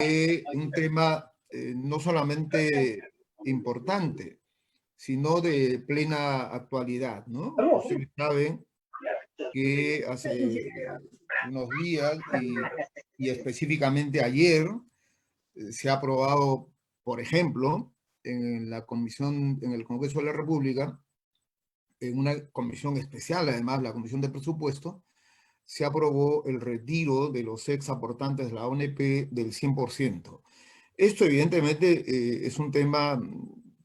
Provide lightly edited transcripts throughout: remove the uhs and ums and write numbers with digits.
Un tema no solamente importante, sino de plena actualidad, ¿no? Ustedes saben que hace unos días y específicamente ayer se ha aprobado, por ejemplo, en la comisión, en el Congreso de la República, en una comisión especial, además, la Comisión de Presupuesto, se aprobó el retiro de los ex aportantes de la ONP del 100%. Esto evidentemente es un tema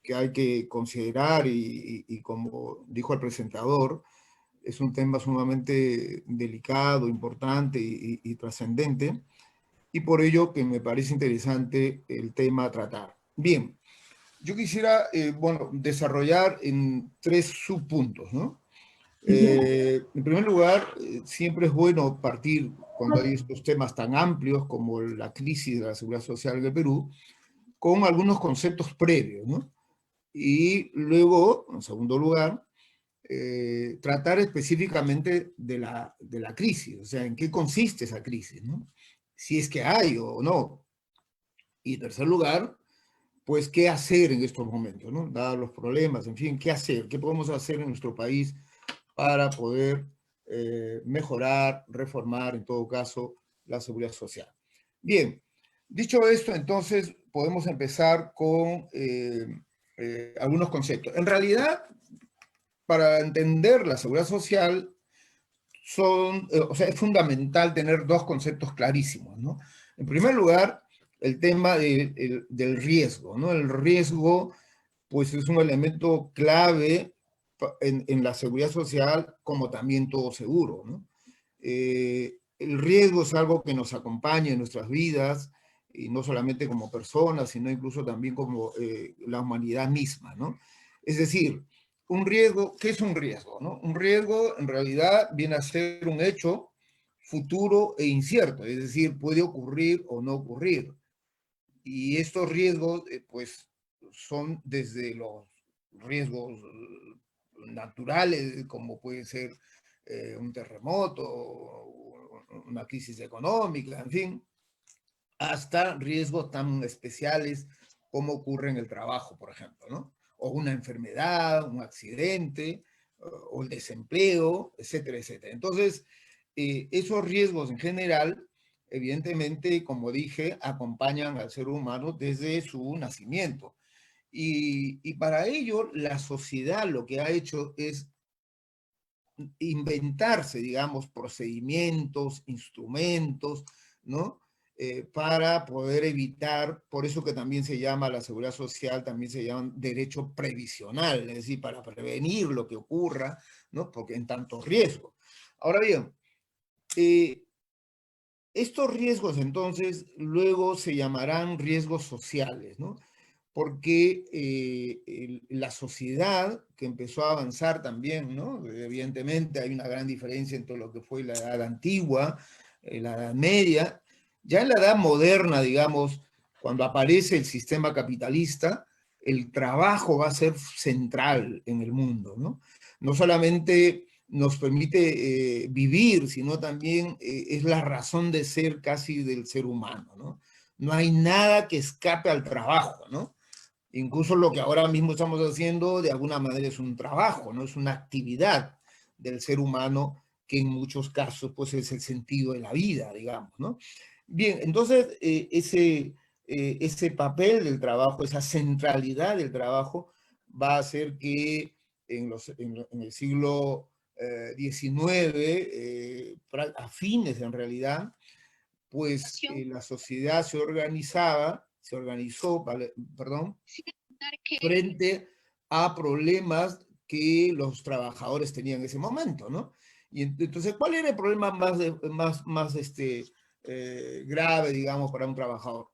que hay que considerar y como dijo el presentador, es un tema sumamente delicado, importante y trascendente, y por ello que me parece interesante el tema a tratar. Bien, yo quisiera, bueno, desarrollar en 3 subpuntos, ¿no? En primer lugar, siempre es bueno partir, cuando hay estos temas tan amplios como la crisis de la seguridad social en el Perú, con algunos conceptos previos, ¿no? Y luego, en segundo lugar, tratar específicamente de la crisis, o sea, en qué consiste esa crisis, ¿no? Si es que hay o no. Y en tercer lugar, pues, ¿qué hacer en estos momentos, ¿no? Dados los problemas, en fin, ¿qué hacer? ¿Qué podemos hacer en nuestro país para poder mejorar, reformar, en todo caso, la seguridad social? Bien, dicho esto, entonces, podemos empezar con algunos conceptos. En realidad, para entender la seguridad social, o sea, es fundamental tener 2 conceptos clarísimos, ¿no? En primer lugar, el tema del riesgo, ¿no? El riesgo, pues, es un elemento clave en la seguridad social, como también todo seguro, ¿no? El riesgo es algo que nos acompaña en nuestras vidas, y no solamente como personas, sino incluso también como la humanidad misma, ¿no? Es decir, un riesgo, ¿qué es un riesgo, no? Un riesgo en realidad viene a ser un hecho futuro e incierto, es decir, puede ocurrir o no ocurrir. Y estos riesgos, pues, son desde los riesgos naturales, como puede ser un terremoto, una crisis económica, en fin, hasta riesgos tan especiales como ocurre en el trabajo, por ejemplo, ¿no? O una enfermedad, un accidente, o el desempleo, etcétera, etcétera. Entonces, esos riesgos en general, evidentemente, como dije, acompañan al ser humano desde su nacimiento. Y para ello, la sociedad lo que ha hecho es inventarse, digamos, procedimientos, instrumentos, ¿no? Para poder evitar, por eso que también se llama la seguridad social, también se llama derecho previsional, es decir, para prevenir lo que ocurra, ¿no? Porque en tanto riesgo. Ahora bien, estos riesgos entonces luego se llamarán riesgos sociales, ¿no? Porque la sociedad que empezó a avanzar también, ¿no? Evidentemente hay una gran diferencia entre lo que fue la edad antigua, la edad media, ya en la edad moderna, digamos, cuando aparece el sistema capitalista, el trabajo va a ser central en el mundo, ¿no? No solamente nos permite vivir, sino también es la razón de ser casi del ser humano, ¿no? No hay nada que escape al trabajo, ¿no? Incluso lo que ahora mismo estamos haciendo, de alguna manera, es un trabajo, ¿no? Es una actividad del ser humano que en muchos casos, pues, es el sentido de la vida, digamos, ¿no? Bien, entonces, ese papel del trabajo, esa centralidad del trabajo, va a hacer que en el siglo XIX, a fines en realidad, pues la sociedad se organizó, perdón, frente a problemas que los trabajadores tenían en ese momento, ¿no? Y entonces, ¿cuál era el problema más grave, digamos, para un trabajador?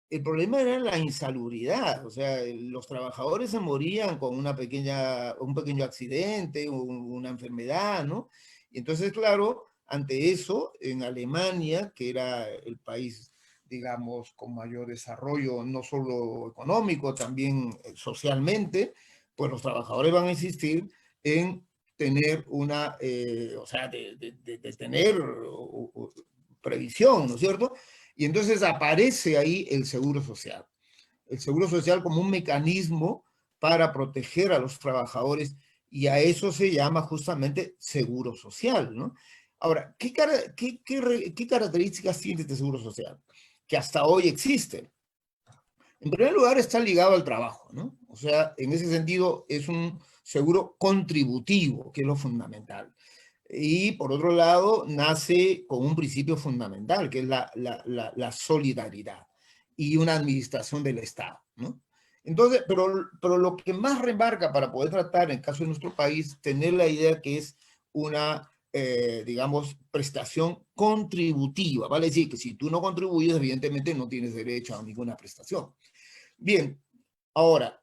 El problema era la insalubridad, o sea, los trabajadores se morían con un pequeño accidente, una enfermedad, ¿no? Y entonces, claro, ante eso, en Alemania, que era el país, digamos, con mayor desarrollo, no solo económico, también socialmente, pues los trabajadores van a insistir en tener o sea, de tener previsión, ¿no es cierto? Y entonces aparece ahí el seguro social. El seguro social como un mecanismo para proteger a los trabajadores, y a eso se llama justamente seguro social, ¿no? Ahora, ¿qué características tiene este seguro social? Que hasta hoy existe. En primer lugar, está ligado al trabajo, ¿no? O sea, en ese sentido es un seguro contributivo, que es lo fundamental. Y por otro lado, nace con un principio fundamental, que es la solidaridad y una administración del Estado, ¿no? Entonces, pero lo que más remarca para poder tratar, en el caso de nuestro país, tener la idea que es una, digamos, prestación contributiva, ¿vale? Es decir, que si tú no contribuyes, evidentemente no tienes derecho a ninguna prestación. Bien, ahora,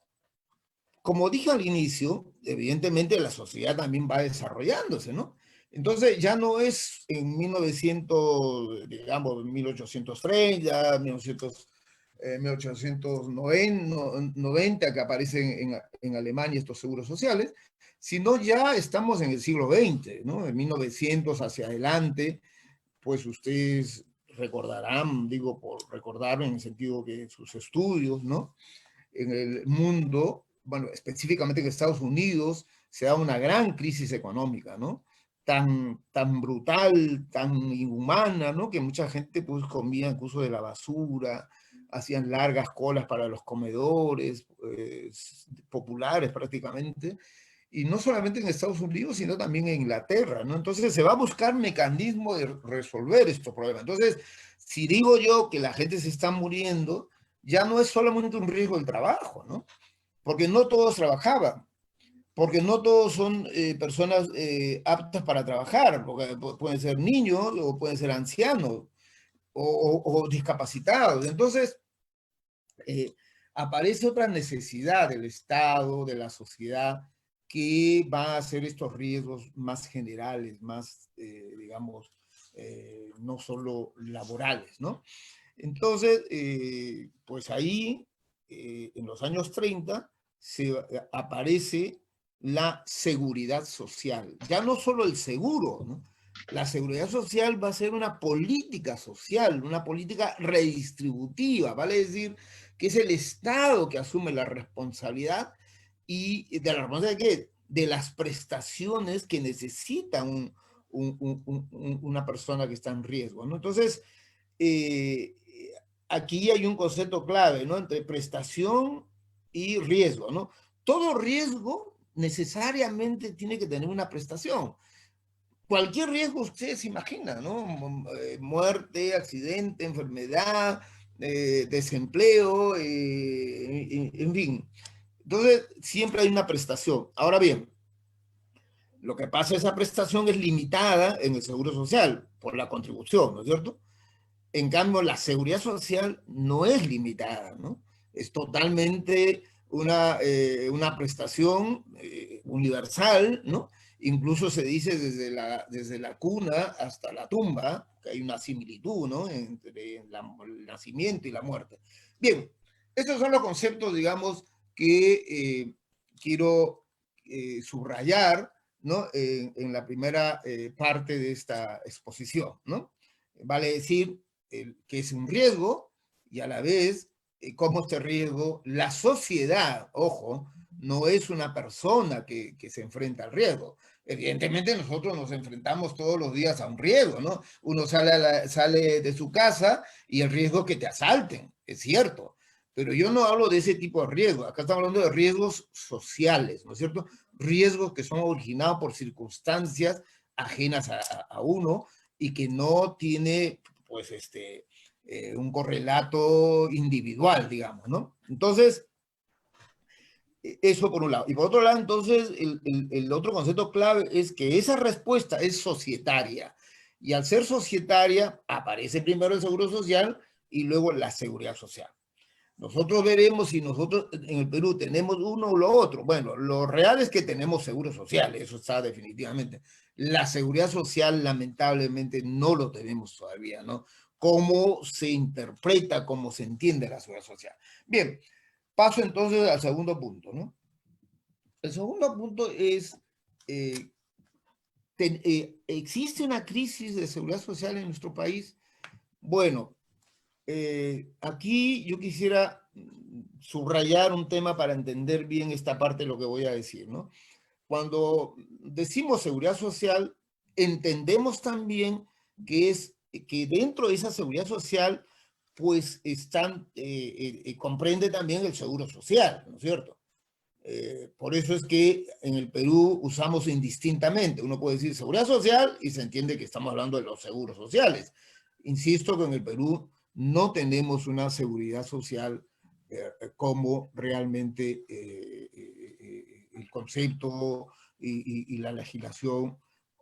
como dije al inicio, evidentemente la sociedad también va desarrollándose, ¿no? Entonces ya no es en 1900, digamos, 1830, 1890 que aparecen en Alemania estos seguros sociales, sino ya estamos en el siglo XX, ¿no? En 1900 hacia adelante, pues ustedes recordarán, digo por recordar en el sentido que sus estudios, ¿no? En el mundo, bueno, específicamente en Estados Unidos, se da una gran crisis económica, ¿no? Tan brutal, tan inhumana, ¿no? Que mucha gente pues comía incluso de la basura, hacían largas colas para los comedores populares prácticamente, y no solamente en Estados Unidos, sino también en Inglaterra, ¿no? Entonces se va a buscar mecanismo de resolver estos problemas. Entonces, si digo yo que la gente se está muriendo, ya no es solamente un riesgo del trabajo, ¿no? Porque no todos trabajaban, porque no todos son personas aptas para trabajar, porque pueden ser niños o pueden ser ancianos o discapacitados. Entonces, eh, aparece otra necesidad del Estado, de la sociedad, que va a hacer estos riesgos más generales, más, digamos, no solo laborales, ¿no? Entonces, pues ahí, en los años 30, aparece la seguridad social. Ya no solo el seguro, ¿no? La seguridad social va a ser una política social, una política redistributiva, vale decir que es el Estado que asume la responsabilidad y de la responsabilidad de qué? De las prestaciones que necesita una persona que está en riesgo, ¿no? Entonces, eh, aquí hay un concepto clave, ¿no? Entre prestación y riesgo, ¿no? Todo riesgo necesariamente tiene que tener una prestación. Cualquier riesgo usted se imagina, ¿no? Muerte, accidente, enfermedad, desempleo, en fin. Entonces, siempre hay una prestación. Ahora bien, lo que pasa es que esa prestación es limitada en el Seguro Social por la contribución, ¿no es cierto? En cambio, la seguridad social no es limitada, ¿no? Es totalmente una prestación universal, ¿no? Incluso se dice desde la cuna hasta la tumba, que hay una similitud, ¿no? Entre el nacimiento y la muerte. Bien, estos son los conceptos, digamos, que quiero subrayar, ¿no? En la primera parte de esta exposición, ¿no? Vale decir, que es un riesgo y a la vez cómo este riesgo, la sociedad, ojo, no es una persona que se enfrenta al riesgo. Evidentemente nosotros nos enfrentamos todos los días a un riesgo, ¿no? Uno sale de su casa y el riesgo es que te asalten, es cierto. Pero yo no hablo de ese tipo de riesgos. Acá estamos hablando de riesgos sociales, ¿no es cierto? Riesgos que son originados por circunstancias ajenas a uno y que no tiene pues un correlato individual, digamos, ¿no? Entonces, eso por un lado. Y por otro lado, entonces, el otro concepto clave es que esa respuesta es societaria. Y al ser societaria, aparece primero el seguro social y luego la seguridad social. Nosotros veremos si nosotros en el Perú tenemos uno o lo otro. Bueno, lo real es que tenemos seguro social, eso está definitivamente. La seguridad social, lamentablemente, no lo tenemos todavía, ¿no? ¿Cómo se interpreta, cómo se entiende la seguridad social? Bien, paso entonces al segundo punto, ¿no? El segundo punto es, eh, ¿existe una crisis de seguridad social en nuestro país? Bueno, aquí yo quisiera subrayar un tema para entender bien esta parte de lo que voy a decir, ¿no? Cuando decimos seguridad social, entendemos también que dentro de esa seguridad social, pues comprende también el seguro social, ¿no es cierto? Por eso es que en el Perú usamos indistintamente. Uno puede decir seguridad social y se entiende que estamos hablando de los seguros sociales. Insisto que en el Perú no tenemos una seguridad social como realmente el concepto y la legislación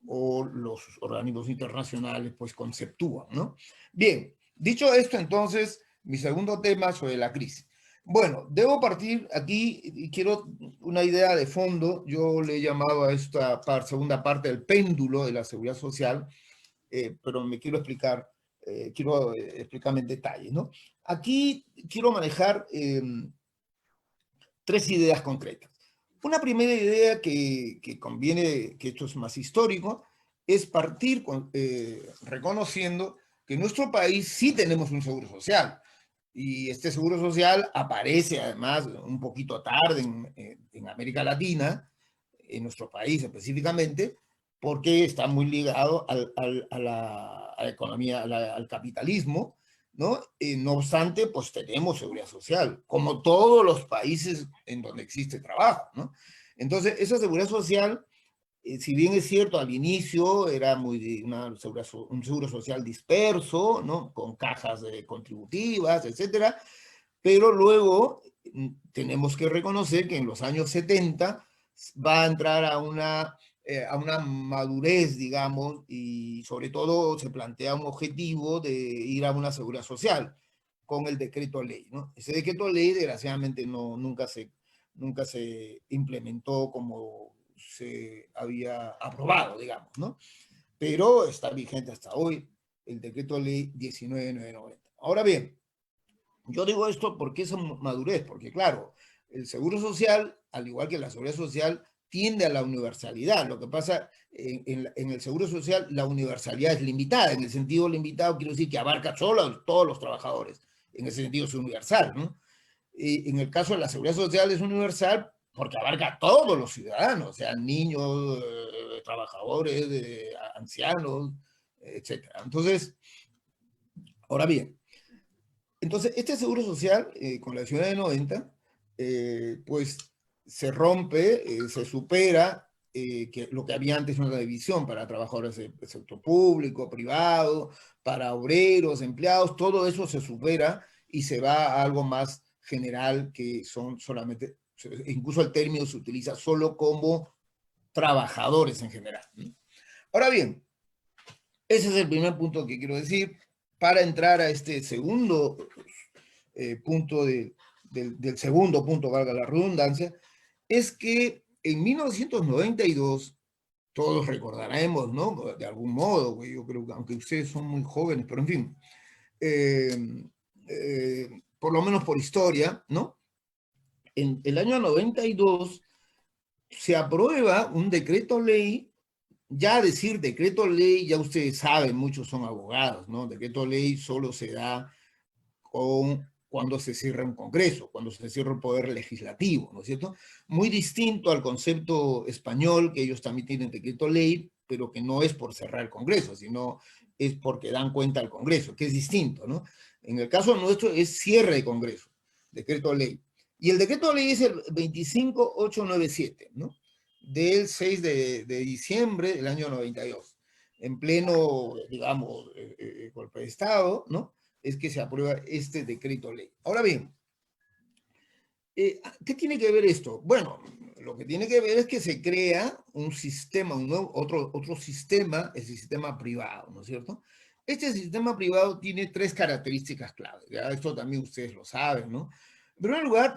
o los organismos internacionales pues conceptúan, ¿no? Bien, dicho esto entonces, mi segundo tema sobre la crisis. Bueno, debo partir aquí y quiero una idea de fondo. Yo le he llamado a esta segunda parte el péndulo de la seguridad social, pero me quiero explicar, quiero explicarme en detalle, ¿no? Aquí quiero manejar tres ideas concretas. Una primera idea que conviene, que esto es más histórico, es partir reconociendo que en nuestro país sí tenemos un seguro social. Y este seguro social aparece además un poquito tarde en América Latina, en nuestro país específicamente, porque está muy ligado a la economía, al capitalismo, ¿no? No obstante, pues tenemos seguridad social, como todos los países en donde existe trabajo, ¿no? Entonces, esa seguridad social, si bien es cierto, al inicio era un seguro social disperso, ¿no? Con cajas contributivas, etcétera, pero luego tenemos que reconocer que en los años 70 va a entrar a una madurez, digamos, y sobre todo se plantea un objetivo de ir a una seguridad social con el decreto ley, ¿no? Ese decreto ley, desgraciadamente, nunca se implementó como se había aprobado, digamos, ¿no? Pero está vigente hasta hoy el decreto ley 19990. Ahora bien, yo digo esto porque es madurez, porque claro, el seguro social, al igual que la seguridad social, tiende a la universalidad. Lo que pasa en el seguro social, la universalidad es limitada. En el sentido limitado, quiero decir que abarca solo a todos los trabajadores. En ese sentido es universal, ¿no? Y en el caso de la seguridad social es universal porque abarca a todos los ciudadanos, sean niños, trabajadores, ancianos, etcétera. Entonces, ahora bien, entonces, este seguro social, con la ciudad de 90, pues se rompe, se supera que lo que había antes una división para trabajadores del sector público, privado, para obreros, empleados, todo eso se supera y se va a algo más general que son solamente, incluso el término se utiliza solo como trabajadores en general. Ahora bien, ese es el primer punto que quiero decir. Para entrar a este segundo punto del segundo punto, valga la redundancia, es que en 1992, todos recordaremos, ¿no? De algún modo, yo creo que aunque ustedes son muy jóvenes, pero en fin, por lo menos por historia, ¿no? En el año 92 se aprueba un decreto ley. Ya decir decreto ley, ya ustedes saben, muchos son abogados, ¿no? Decreto ley solo se da cuando se cierra un Congreso, cuando se cierra el poder legislativo, ¿no es cierto? Muy distinto al concepto español, que ellos también tienen decreto ley, pero que no es por cerrar el Congreso, sino es porque dan cuenta al Congreso, que es distinto, ¿no? En el caso nuestro es cierre de Congreso, decreto ley. Y el decreto ley es el 25897, ¿no? Del 6 de diciembre del año 92, en pleno, digamos, golpe de Estado, ¿no? Es que se aprueba este decreto ley. Ahora bien, ¿qué tiene que ver esto? Bueno, lo que tiene que ver es que se crea un sistema, otro sistema, el sistema privado, ¿no es cierto? Este sistema privado tiene tres características claves, ¿ya? Esto también ustedes lo saben, ¿no? En primer lugar,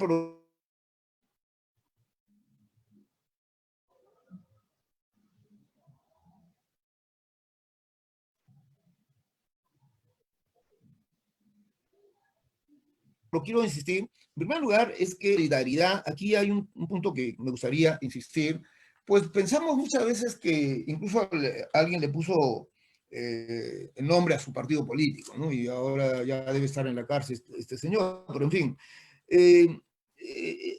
lo quiero insistir, en primer lugar es que solidaridad, aquí hay un punto que me gustaría insistir, pues pensamos muchas veces que incluso alguien le puso nombre a su partido político, ¿no? Y ahora ya debe estar en la cárcel este señor, pero en fin.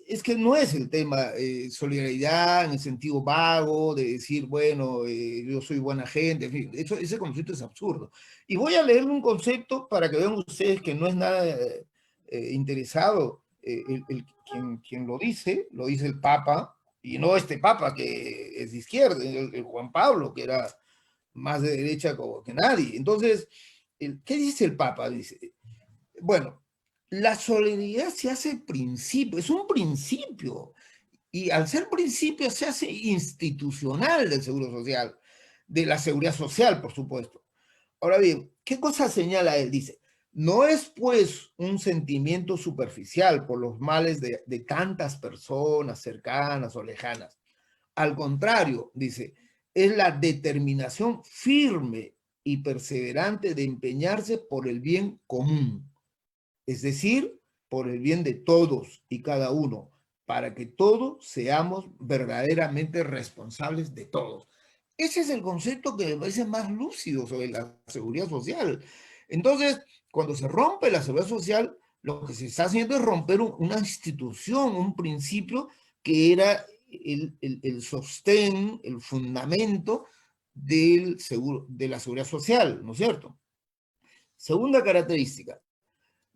Es que no es el tema solidaridad en el sentido vago de decir, bueno, yo soy buena gente, en fin, ese concepto es absurdo. Y voy a leer un concepto para que vean ustedes que no es nada interesado. Quien lo dice el Papa, y no este Papa que es de izquierda, el Juan Pablo, que era más de derecha que nadie. Entonces, ¿qué dice el Papa? Dice, bueno, la solidaridad se hace principio, es un principio, y al ser principio se hace institucional del Seguro Social, de la Seguridad Social, por supuesto. Ahora bien, ¿qué cosa señala él? Dice, no es pues un sentimiento superficial por los males de tantas personas cercanas o lejanas. Al contrario, dice, es la determinación firme y perseverante de empeñarse por el bien común, es decir, por el bien de todos y cada uno, para que todos seamos verdaderamente responsables de todos. Ese es el concepto que me parece más lúcido sobre la seguridad social. Entonces, cuando se rompe la seguridad social, lo que se está haciendo es romper una institución, un principio que era el sostén, el fundamento del seguro, de la seguridad social, ¿no es cierto? Segunda característica,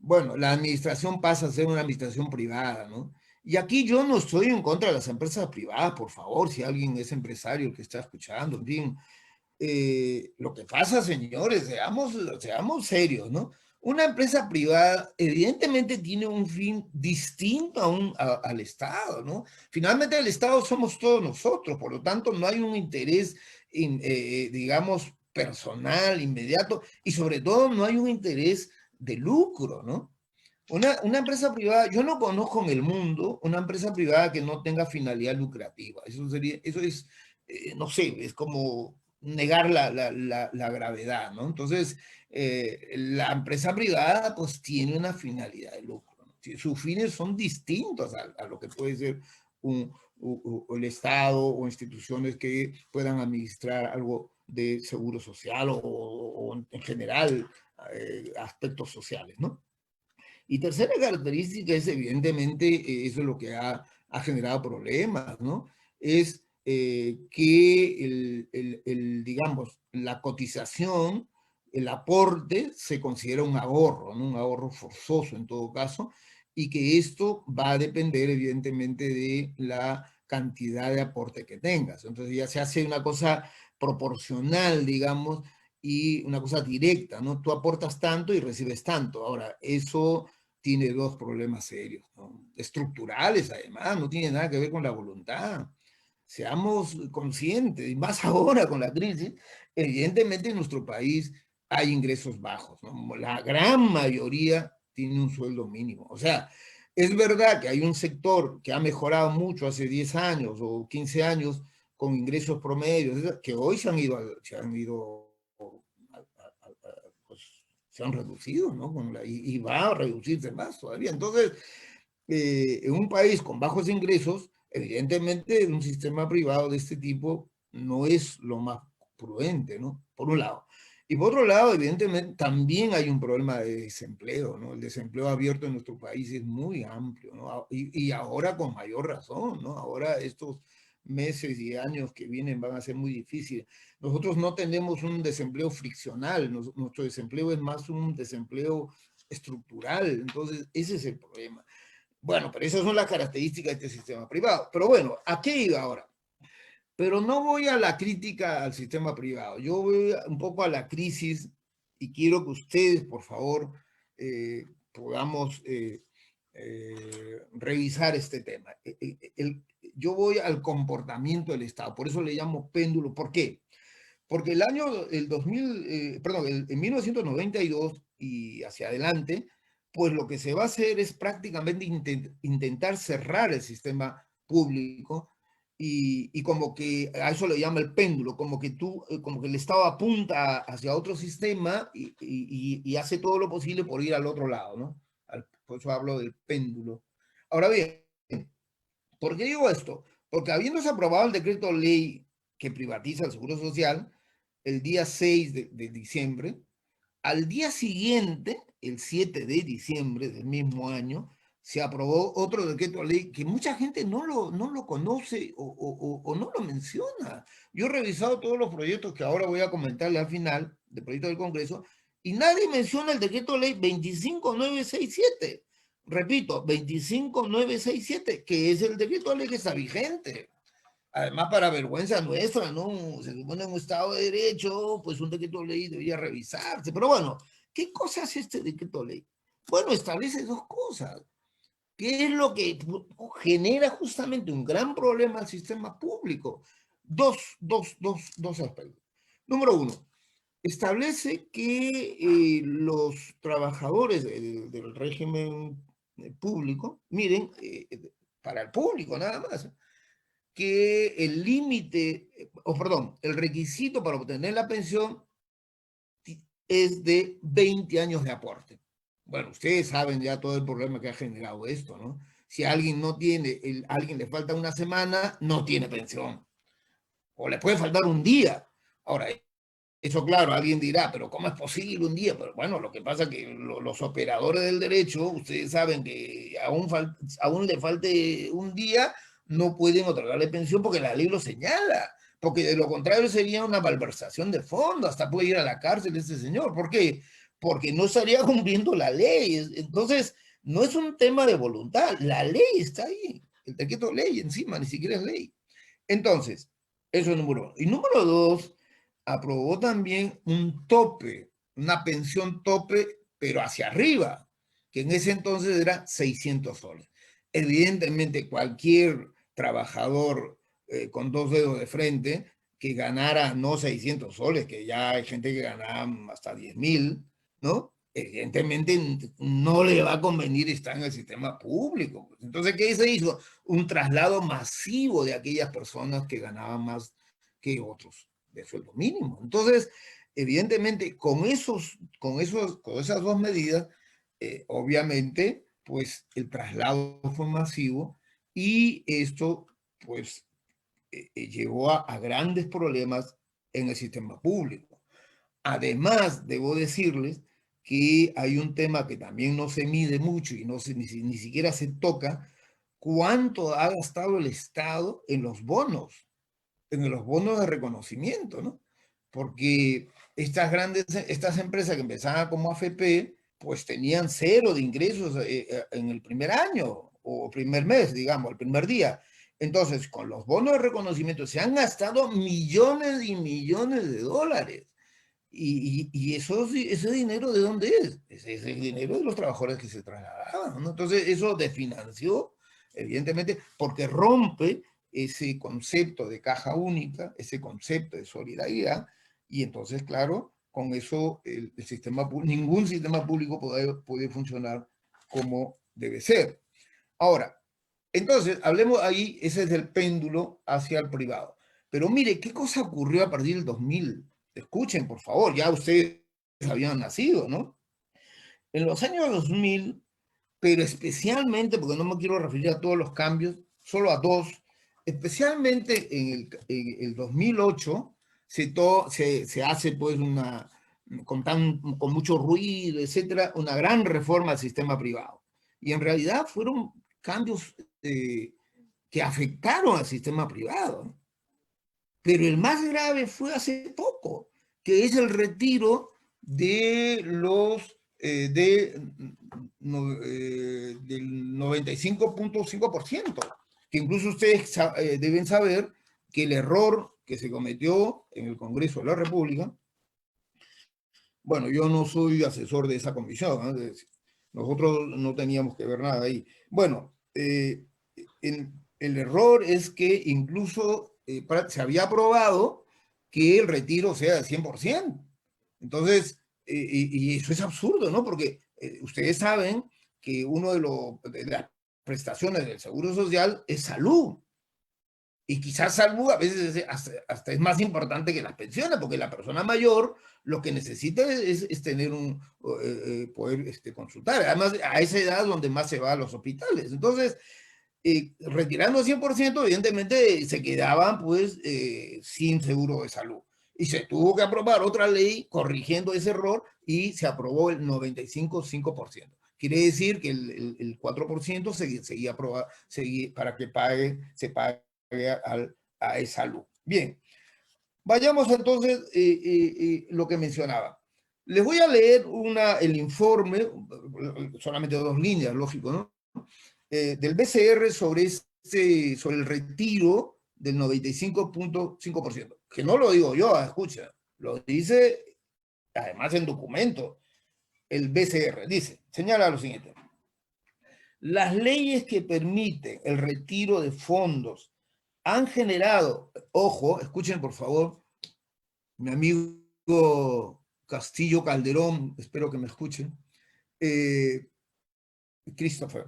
bueno, la administración pasa a ser una administración privada, ¿no? Y aquí yo no estoy en contra de las empresas privadas, por favor, si alguien es empresario que está escuchando, en fin. Lo que pasa, señores, seamos serios, ¿no? Una empresa privada evidentemente tiene un fin distinto al Estado, ¿no? Finalmente el Estado somos todos nosotros, por lo tanto no hay un interés, digamos, personal, inmediato, y sobre todo no hay un interés de lucro, ¿no? Una empresa privada, yo no conozco en el mundo una empresa privada que no tenga finalidad lucrativa. Eso es, no sé, es como negar la gravedad, ¿no? Entonces, la empresa privada pues tiene una finalidad de lucro, ¿no? Sus fines son distintos a lo que puede ser el Estado o instituciones que puedan administrar algo de seguro social o en general aspectos sociales, ¿no? Y tercera característica es evidentemente, eso es lo que ha generado problemas, ¿no? Es que digamos, la cotización, el aporte se considera un ahorro, ¿no? Un ahorro forzoso en todo caso, y que esto va a depender evidentemente de la cantidad de aporte que tengas. Entonces ya se hace una cosa proporcional, digamos, y una cosa directa, ¿no? Tú aportas tanto y recibes tanto. Ahora, eso tiene dos problemas serios, ¿no? Estructurales además, no tiene nada que ver con la voluntad. Seamos conscientes, y más ahora con la crisis, evidentemente en nuestro país hay ingresos bajos, ¿no? La gran mayoría tiene un sueldo mínimo. O sea, es verdad que hay un sector que ha mejorado mucho hace 10 años o 15 años con ingresos promedios, que hoy se han ido pues, se han reducido, ¿no? Y va a reducirse más todavía. Entonces, en un país con bajos ingresos, evidentemente un sistema privado de este tipo no es lo más prudente, ¿no? Por un lado. Y por otro lado, evidentemente, también hay un problema de desempleo, ¿no? El desempleo abierto en nuestro país es muy amplio, ¿no? Y ahora con mayor razón, ¿no? Ahora estos meses y años que vienen van a ser muy difíciles. Nosotros no tenemos un desempleo friccional, nuestro desempleo es más un desempleo estructural, entonces ese es el problema. Bueno, pero esas son las características de este sistema privado. Pero bueno, ¿a qué iba ahora? Pero no voy a la crítica al sistema privado, yo voy un poco a la crisis y quiero que ustedes, por favor, podamos revisar este tema. Yo voy al comportamiento del Estado, por eso le llamo péndulo. ¿Por qué? Porque el 2000, perdón, en 1992 y hacia adelante, pues lo que se va a hacer es prácticamente intentar cerrar el sistema público y como que a eso le llama el péndulo, como que como que el Estado apunta hacia otro sistema y hace todo lo posible por ir al otro lado, ¿no? Por eso hablo del péndulo. Ahora bien, ¿por qué digo esto? Porque habiéndose aprobado el decreto ley que privatiza el Seguro Social, el día 6 de diciembre. Al día siguiente, el 7 de diciembre del mismo año, se aprobó otro decreto de ley que mucha gente no lo conoce o no lo menciona. Yo he revisado todos los proyectos que ahora voy a comentarle al final, del proyecto del Congreso, y nadie menciona el decreto de ley 25967. Repito, 25967, que es el decreto de ley que está vigente. Además, para vergüenza nuestra, ¿no? Se supone en un Estado de Derecho, pues un decreto de ley debería revisarse. Pero bueno, ¿qué cosa hace este decreto de ley? Bueno, establece dos cosas. ¿Qué es lo que genera justamente un gran problema al sistema público? Dos aspectos. Número uno, establece que los trabajadores del régimen público, miren, para el público nada más, que el límite, o perdón, el requisito para obtener la pensión es de 20 años de aporte. Bueno, ustedes saben ya todo el problema que ha generado esto, ¿no? Si alguien no tiene, alguien le falta una semana, no tiene pensión. O le puede faltar un día. Ahora, eso claro, alguien dirá, pero ¿cómo es posible un día? Pero bueno, lo que pasa es que los operadores del derecho, ustedes saben que aún le falte un día, no pueden otorgarle pensión porque la ley lo señala. Porque de lo contrario sería una malversación de fondo, hasta puede ir a la cárcel ese señor. ¿Por qué? Porque no estaría cumpliendo la ley. Entonces, no es un tema de voluntad, la ley está ahí, el decreto de ley encima, ni siquiera es ley. Entonces, eso es número uno. Y número dos, aprobó también un tope, una pensión tope, pero hacia arriba, que en ese entonces era 600 soles. Evidentemente, cualquier trabajador con dos dedos de frente que ganara no 600 soles, que ya hay gente que gana hasta 10.000, ¿no? Evidentemente no le va a convenir estar en el sistema público. Entonces, ¿qué se hizo? Un traslado masivo de aquellas personas que ganaban más que otros de sueldo mínimo. Entonces, evidentemente, con esas dos medidas, obviamente, pues el traslado fue masivo y esto, pues, llevó a grandes problemas en el sistema público. Además, debo decirles que hay un tema que también no se mide mucho y ni siquiera se toca, cuánto ha gastado el Estado en los bonos de reconocimiento, ¿no? Porque estas empresas que empezaban como AFP, pues tenían cero de ingresos en el primer año o primer mes, digamos, el primer día. Entonces, con los bonos de reconocimiento se han gastado millones y millones de dólares. Y ese dinero, ¿de dónde es? Es el dinero de los trabajadores que se trasladaban, ¿no? Entonces, eso desfinanció, evidentemente, porque rompe ese concepto de caja única, ese concepto de solidaridad, y entonces, claro, con eso ningún sistema público puede funcionar como debe ser. Ahora, entonces, hablemos ahí, ese es el péndulo hacia el privado. Pero mire, ¿qué cosa ocurrió a partir del 2000? Escuchen, por favor, ya ustedes habían nacido, ¿no? En los años 2000, pero especialmente, porque no me quiero referir a todos los cambios, solo a dos, especialmente en el 2008, se hace pues con mucho ruido, etcétera, una gran reforma al sistema privado. Y en realidad fueron cambios que afectaron al sistema privado. Pero el más grave fue hace poco, que es el retiro de del 95.5%, que incluso ustedes deben saber que el error que se cometió en el Congreso de la República, bueno, yo no soy asesor de esa comisión, ¿no? Nosotros no teníamos que ver nada ahí. Bueno, el error es que incluso se había aprobado que el retiro sea del 100%. Entonces, y eso es absurdo, ¿no? Porque ustedes saben que uno de las prestaciones del Seguro Social es salud. Y quizás salud a veces hasta es más importante que las pensiones, porque la persona mayor lo que necesita es tener poder consultar. Además, a esa edad es donde más se va a los hospitales. Entonces, retirando 100%, evidentemente se quedaban pues sin seguro de salud. Y se tuvo que aprobar otra ley corrigiendo ese error y se aprobó el 95,5%. Quiere decir que el 4% seguía aprobado para que se pague a esa luz. Bien, vayamos entonces lo que mencionaba. Les voy a leer el informe, solamente 2 líneas, lógico, ¿no? Del BCR sobre el retiro del 95,5%, que no lo digo yo, escucha, lo dice además en documento el BCR, dice, señala lo siguiente: las leyes que permiten el retiro de fondos han generado, ojo, escuchen por favor, mi amigo Castillo Calderón, espero que me escuchen, Christopher,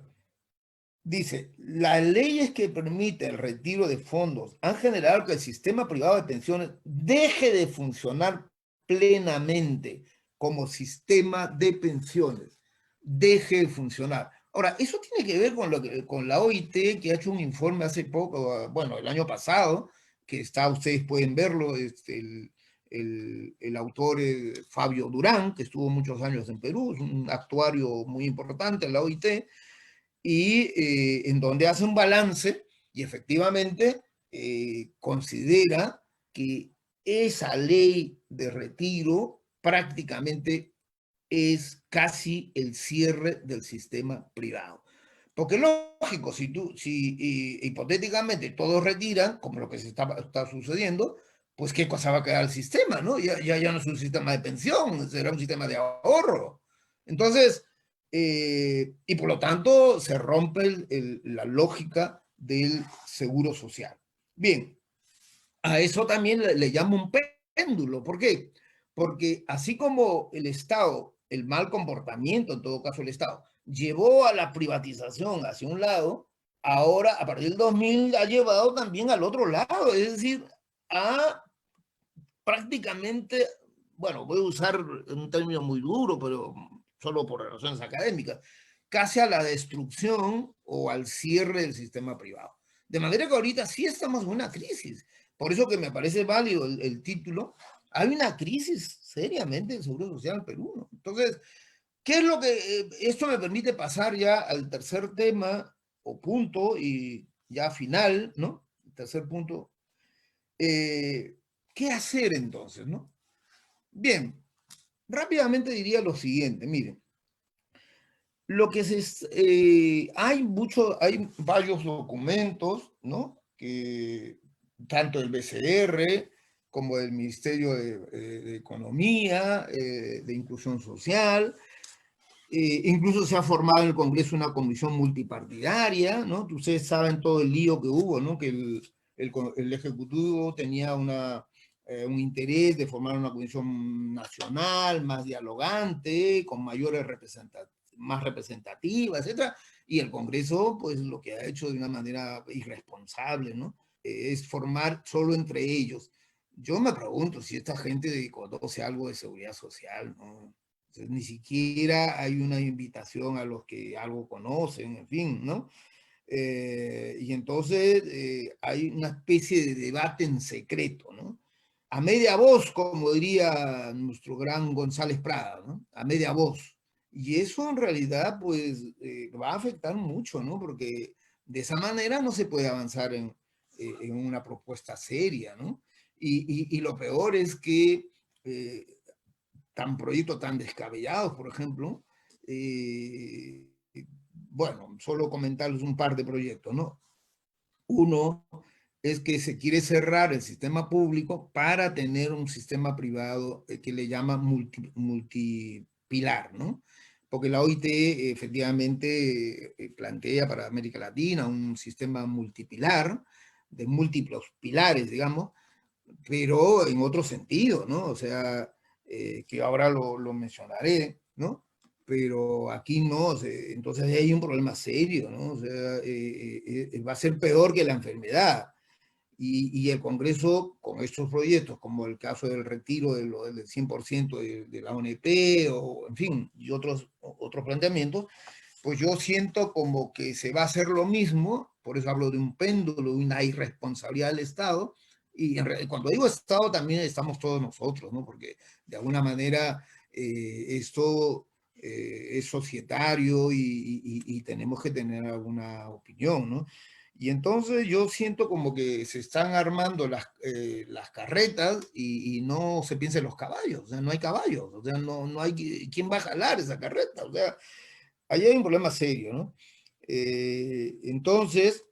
dice, las leyes que permiten el retiro de fondos han generado que el sistema privado de pensiones deje de funcionar plenamente como sistema de pensiones, deje de funcionar. Ahora, eso tiene que ver con la OIT, que ha hecho un informe hace poco, bueno, el año pasado, que ustedes pueden verlo, el autor Fabio Durán, que estuvo muchos años en Perú, es un actuario muy importante en la OIT, y en donde hace un balance y efectivamente considera que esa ley de retiro prácticamente es casi el cierre del sistema privado. Porque lógico, si hipotéticamente todos retiran, como lo que está sucediendo, pues qué cosa va a quedar el sistema, ¿no? Ya no es un sistema de pensión, será un sistema de ahorro. Entonces, y por lo tanto se rompe la lógica del seguro social. Bien, a eso también le llamo un péndulo. ¿Por qué? Porque así como el Estado, el mal comportamiento, en todo caso el Estado, llevó a la privatización hacia un lado, ahora a partir del 2000 ha llevado también al otro lado, es decir, a prácticamente, bueno, voy a usar un término muy duro, pero solo por razones académicas, casi a la destrucción o al cierre del sistema privado. De manera que ahorita sí estamos en una crisis. Por eso que me parece válido el título. Hay una crisis seriamente del Seguro Social en Perú, ¿no? Entonces, ¿qué es lo que esto me permite pasar ya al tercer tema o punto y ya final, ¿no? El tercer punto. ¿Qué hacer entonces, no? Bien, rápidamente diría lo siguiente, miren, lo que hay varios documentos, ¿no? Que tanto el BCR como el Ministerio de Economía, de Inclusión Social, incluso se ha formado en el Congreso una comisión multipartidaria, ¿no? Ustedes saben todo el lío que hubo, ¿no? Que el Ejecutivo tenía un interés de formar una comisión nacional, más dialogante, con más representativa, etcétera, y el Congreso, pues lo que ha hecho de una manera irresponsable, ¿no? Es formar solo entre ellos. Yo me pregunto si esta gente conoce algo de seguridad social, ¿no? Entonces, ni siquiera hay una invitación a los que algo conocen, en fin, ¿no? Y entonces hay una especie de debate en secreto, ¿no? A media voz, como diría nuestro gran González Prada, ¿no? A media voz. Y eso en realidad, pues, va a afectar mucho, ¿no? Porque de esa manera no se puede avanzar en una propuesta seria, ¿no? Y lo peor es que proyectos tan descabellados, por ejemplo, bueno, solo comentarles un par de proyectos, ¿no? Uno es que se quiere cerrar el sistema público para tener un sistema privado que le llama multipilar, ¿no? Porque la OIT efectivamente plantea para América Latina un sistema multipilar, de múltiples pilares, digamos, pero en otro sentido, ¿no? O sea, que ahora lo mencionaré, ¿no? Pero aquí no, o sea, entonces hay un problema serio, ¿no? O sea, va a ser peor que la enfermedad. Y el Congreso, con estos proyectos, como el caso del retiro del 100% de la ONP, o en fin, y otros planteamientos, pues yo siento como que se va a hacer lo mismo, por eso hablo de un péndulo, de una irresponsabilidad del Estado, Y cuando digo Estado también estamos todos nosotros, ¿no? Porque de alguna manera esto es societario y tenemos que tener alguna opinión, ¿no? Y entonces yo siento como que se están armando las carretas y no se piensa en los caballos, o sea, no hay caballos, o sea, no hay quién va a jalar esa carreta, o sea, ahí hay un problema serio, ¿no? Entonces,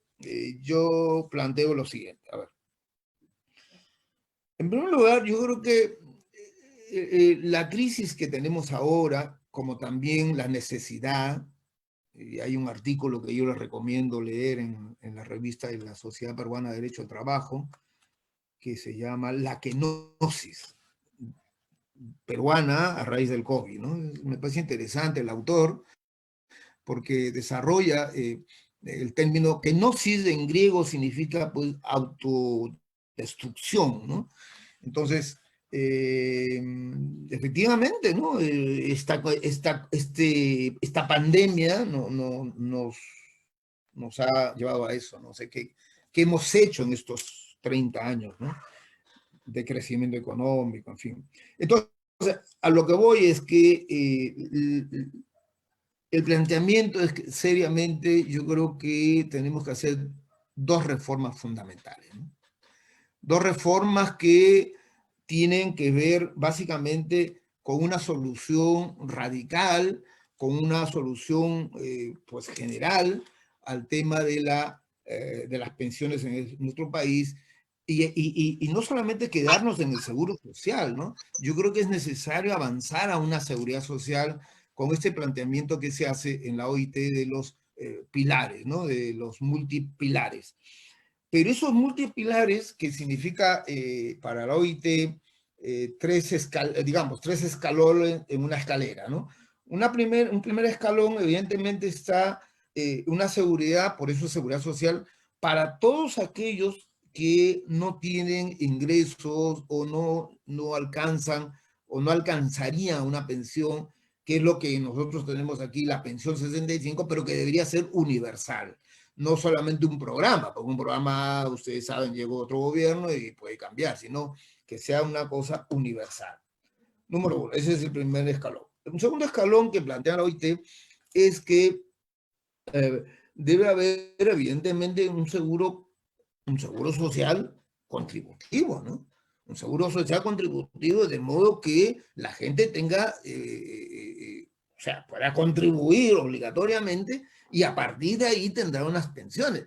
yo planteo lo siguiente, a ver. En primer lugar, yo creo que la crisis que tenemos ahora, como también la necesidad, y hay un artículo que yo les recomiendo leer en la revista de la Sociedad Peruana de Derecho al Trabajo, que se llama La Kenosis peruana a raíz del COVID, ¿no? Me parece interesante el autor, porque desarrolla el término kenosis en griego significa pues autodestrucción, ¿no? Entonces, efectivamente, ¿no? Esta pandemia nos ha llevado a eso, no sé qué hemos hecho en estos 30 años, ¿no? De crecimiento económico, en fin. Entonces, a lo que voy es que el planteamiento es que seriamente yo creo que tenemos que hacer dos reformas fundamentales, ¿no? Dos reformas que tienen que ver básicamente con una solución radical, con una solución pues general al tema de las pensiones en nuestro país y no solamente quedarnos en el seguro social, ¿no? Yo creo que es necesario avanzar a una seguridad social con este planteamiento que se hace en la OIT de los pilares, ¿no? De los multipilares. Pero esos multipilares, que significa para la OIT tres escalones en una escalera, ¿no? Un primer escalón, evidentemente, está una seguridad, por eso seguridad social, para todos aquellos que no tienen ingresos o no alcanzan o no alcanzarían una pensión, que es lo que nosotros tenemos aquí, la pensión 65, pero que debería ser universal. No solamente un programa, porque un programa, ustedes saben, llegó otro gobierno y puede cambiar, sino que sea una cosa universal. Número uno, ese es el primer escalón. Un segundo escalón que plantea la OIT es que debe haber, evidentemente, un seguro social contributivo, ¿no? Un seguro social contributivo de modo que la gente tenga, o sea, pueda contribuir obligatoriamente y a partir de ahí tendrá unas pensiones.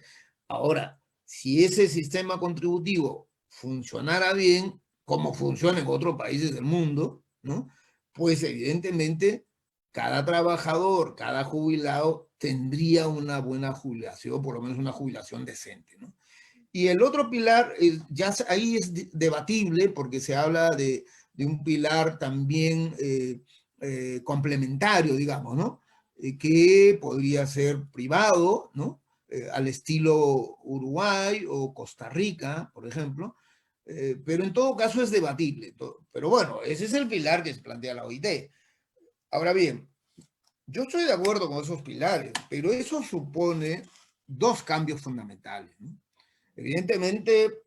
Ahora, si ese sistema contributivo funcionara bien, como funciona en otros países del mundo, ¿no? Pues evidentemente cada trabajador, cada jubilado tendría una buena jubilación, por lo menos una jubilación decente, ¿no? Y el otro pilar, ya ahí es debatible porque se habla de un pilar también complementario, digamos, ¿no? Que podría ser privado, ¿no? Al estilo Uruguay o Costa Rica, por ejemplo. Pero en todo caso es debatible. Pero bueno, ese es el pilar que se plantea la OIT. Ahora bien, yo estoy de acuerdo con esos pilares, pero eso supone dos cambios fundamentales, ¿no? Evidentemente,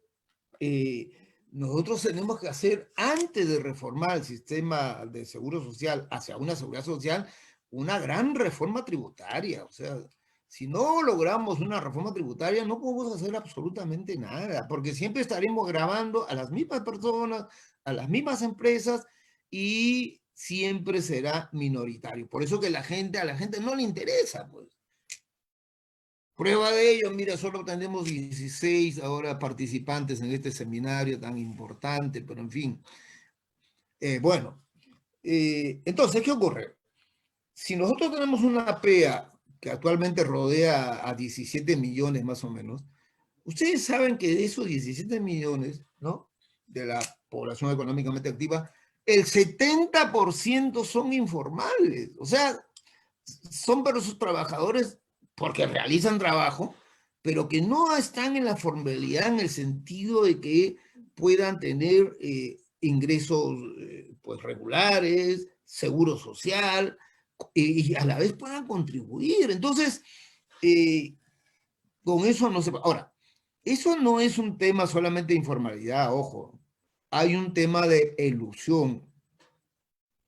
nosotros tenemos que hacer, antes de reformar el sistema de seguro social hacia una seguridad social, una gran reforma tributaria. O sea, si no logramos una reforma tributaria, no podemos hacer absolutamente nada, porque siempre estaremos grabando a las mismas personas, a las mismas empresas y siempre será minoritario. Por eso que a la gente no le interesa, pues. Prueba de ello, mira, solo tenemos 16 ahora participantes en este seminario tan importante, pero en fin. Bueno, entonces, ¿qué ocurre? Si nosotros tenemos una PEA que actualmente rodea a 17 millones más o menos, ustedes saben que de esos 17 millones, ¿no? De la población económicamente activa, el 70% son informales. O sea, son para esos trabajadores porque realizan trabajo, pero que no están en la formalidad en el sentido de que puedan tener ingresos pues regulares, seguro social, y a la vez puedan contribuir. Entonces, con eso no se... Ahora, eso no es un tema solamente de informalidad, ojo. Hay un tema de elusión,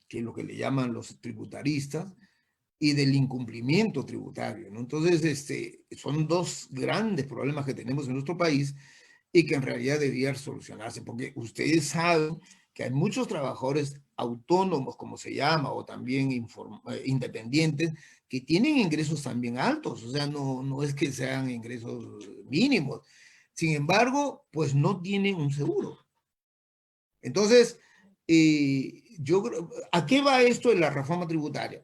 que es lo que le llaman los tributaristas, y del incumplimiento tributario, ¿no? Entonces, son dos grandes problemas que tenemos en nuestro país y que en realidad debían solucionarse, porque ustedes saben que hay muchos trabajadores autónomos, como se llama, o también independientes, que tienen ingresos también altos, o sea, no es que sean ingresos mínimos. Sin embargo, pues no tienen un seguro. Entonces, yo creo, ¿a qué va esto de la reforma tributaria?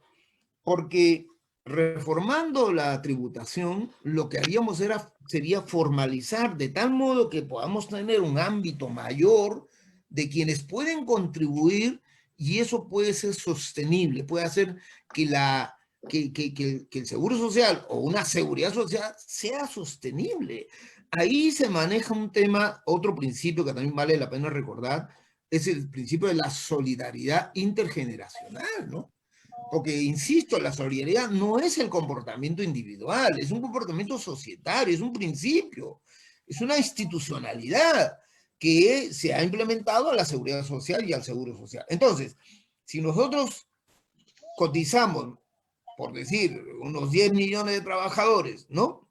Porque reformando la tributación, lo que haríamos sería formalizar de tal modo que podamos tener un ámbito mayor de quienes pueden contribuir y eso puede ser sostenible, puede hacer que, que el seguro social o una seguridad social sea sostenible. Ahí se maneja un tema, otro principio que también vale la pena recordar, es el principio de la solidaridad intergeneracional, ¿no? Porque, insisto, la solidaridad no es el comportamiento individual, es un comportamiento societario, es un principio, es una institucionalidad que se ha implementado a la seguridad social y al seguro social. Entonces, si nosotros cotizamos, por decir, unos 10 millones de trabajadores, ¿no?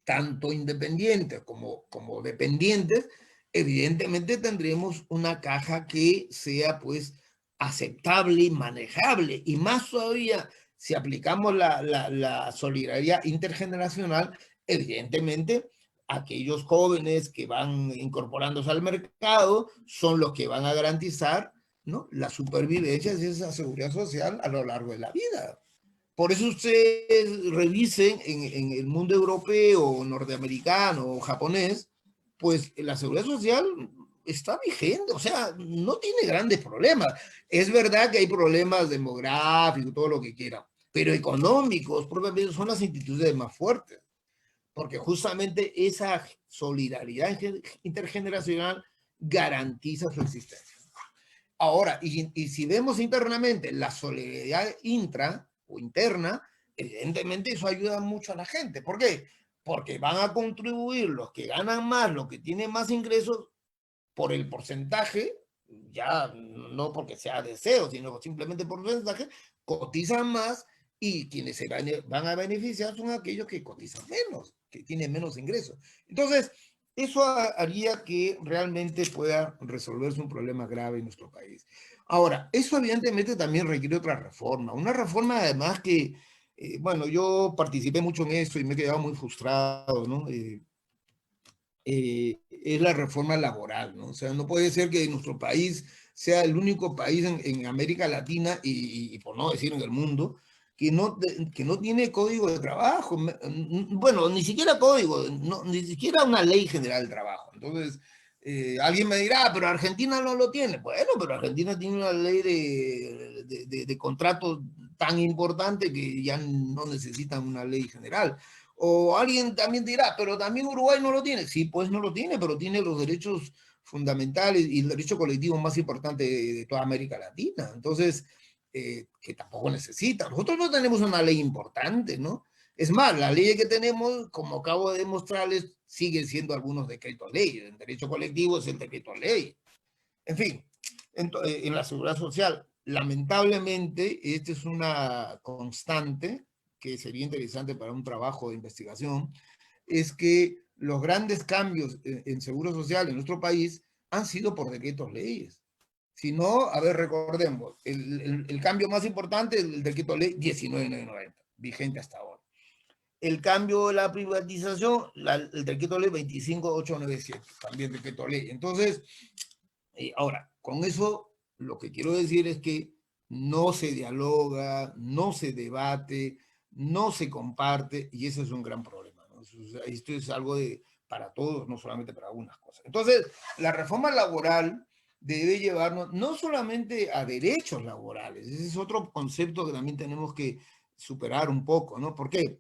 Tanto independientes como dependientes, evidentemente tendremos una caja que sea, pues, aceptable y manejable. Y más todavía, si aplicamos la solidaridad intergeneracional, evidentemente, aquellos jóvenes que van incorporándose al mercado son los que van a garantizar, ¿no?, la supervivencia de esa seguridad social a lo largo de la vida. Por eso ustedes revisen en el mundo europeo, norteamericano o japonés, pues la seguridad social está vigente, o sea, no tiene grandes problemas. Es verdad que hay problemas demográficos, todo lo que quieran, pero económicos, propiamente son las instituciones más fuertes, porque justamente esa solidaridad intergeneracional garantiza su existencia. Ahora, y si vemos internamente la solidaridad intra o interna, evidentemente eso ayuda mucho a la gente. ¿Por qué? Porque van a contribuir los que ganan más, los que tienen más ingresos, por el porcentaje, ya no porque sea deseo, sino simplemente por porcentaje, cotizan más y quienes se van a beneficiar son aquellos que cotizan menos, que tienen menos ingresos. Entonces, eso haría que realmente pueda resolverse un problema grave en nuestro país. Ahora, eso evidentemente también requiere otra reforma, una reforma además que, bueno, yo participé mucho en eso y me he quedado muy frustrado, ¿no? Es la reforma laboral, ¿no? O sea, no puede ser que nuestro país sea el único país en América Latina y por no decir en el mundo, que no tiene código de trabajo. Bueno, ni siquiera código, no, ni siquiera una ley general del trabajo. Entonces, alguien me dirá, "Ah, pero Argentina no lo tiene". Bueno, pero Argentina tiene una ley de contratos tan importante que ya no necesitan una ley general. O alguien también dirá, pero también Uruguay no lo tiene. Sí, pues no lo tiene, pero tiene los derechos fundamentales y el derecho colectivo más importante de toda América Latina. Entonces, que tampoco necesita. Nosotros no tenemos una ley importante, ¿no? Es más, la ley que tenemos, como acabo de demostrarles, siguen siendo algunos decretos ley. El derecho colectivo es el decreto ley. En fin, en la seguridad social, lamentablemente, esta es una constante que sería interesante para un trabajo de investigación, es que los grandes cambios en seguro social en nuestro país han sido por decretos leyes. Si no, a ver, recordemos, el cambio más importante es el decreto ley 19990, vigente hasta ahora. El cambio de la privatización, el decreto ley 25897, también decreto ley. Entonces, ahora, con eso lo que quiero decir es que no se dialoga, no se debate, no se comparte, y eso es un gran problema, ¿no? Esto es algo para todos, no solamente para algunas cosas. Entonces, la reforma laboral debe llevarnos no solamente a derechos laborales, ese es otro concepto que también tenemos que superar un poco, ¿no? ¿Por qué?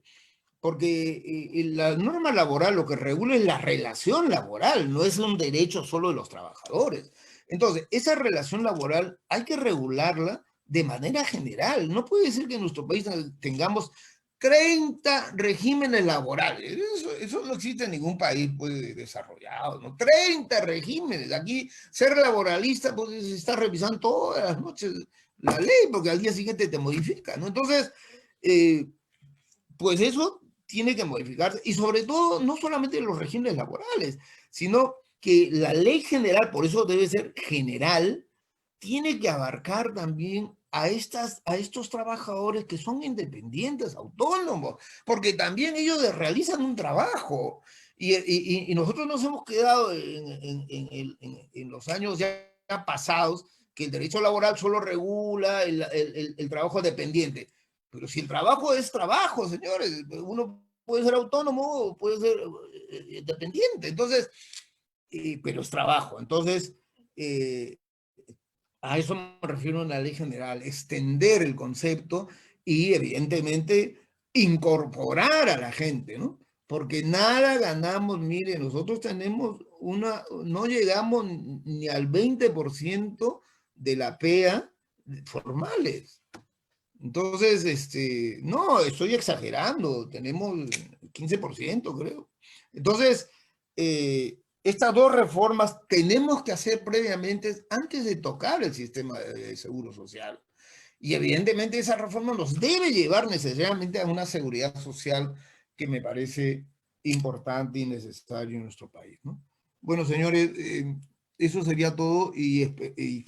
Porque la norma laboral lo que regula es la relación laboral, no es un derecho solo de los trabajadores. Entonces, esa relación laboral hay que regularla de manera general. No puede ser que en nuestro país tengamos 30 regímenes laborales. Eso no existe en ningún país pues, desarrollado, ¿no? 30 regímenes. Aquí ser laboralista, pues se está revisando todas las noches la ley, porque al día siguiente te modifica, ¿no? Entonces, pues eso tiene que modificarse. Y sobre todo, no solamente los regímenes laborales, sino que la ley general, por eso debe ser general, tiene que abarcar también a estos trabajadores que son independientes, autónomos, porque también ellos realizan un trabajo. Y nosotros nos hemos quedado en los años ya pasados que el derecho laboral solo regula el trabajo dependiente. Pero si el trabajo es trabajo, señores, uno puede ser autónomo, puede ser dependiente, entonces, pero es trabajo. Entonces, a eso me refiero en la ley general, extender el concepto y evidentemente incorporar a la gente, ¿no? Porque nada ganamos, mire, nosotros tenemos no llegamos ni al 20% de la PEA formales. Entonces, no, estoy exagerando, tenemos 15%, creo. Entonces, estas dos reformas tenemos que hacer previamente antes de tocar el sistema de seguro social. Y evidentemente esa reforma nos debe llevar necesariamente a una seguridad social que me parece importante y necesario en nuestro país, ¿no? Bueno, señores, eso sería todo y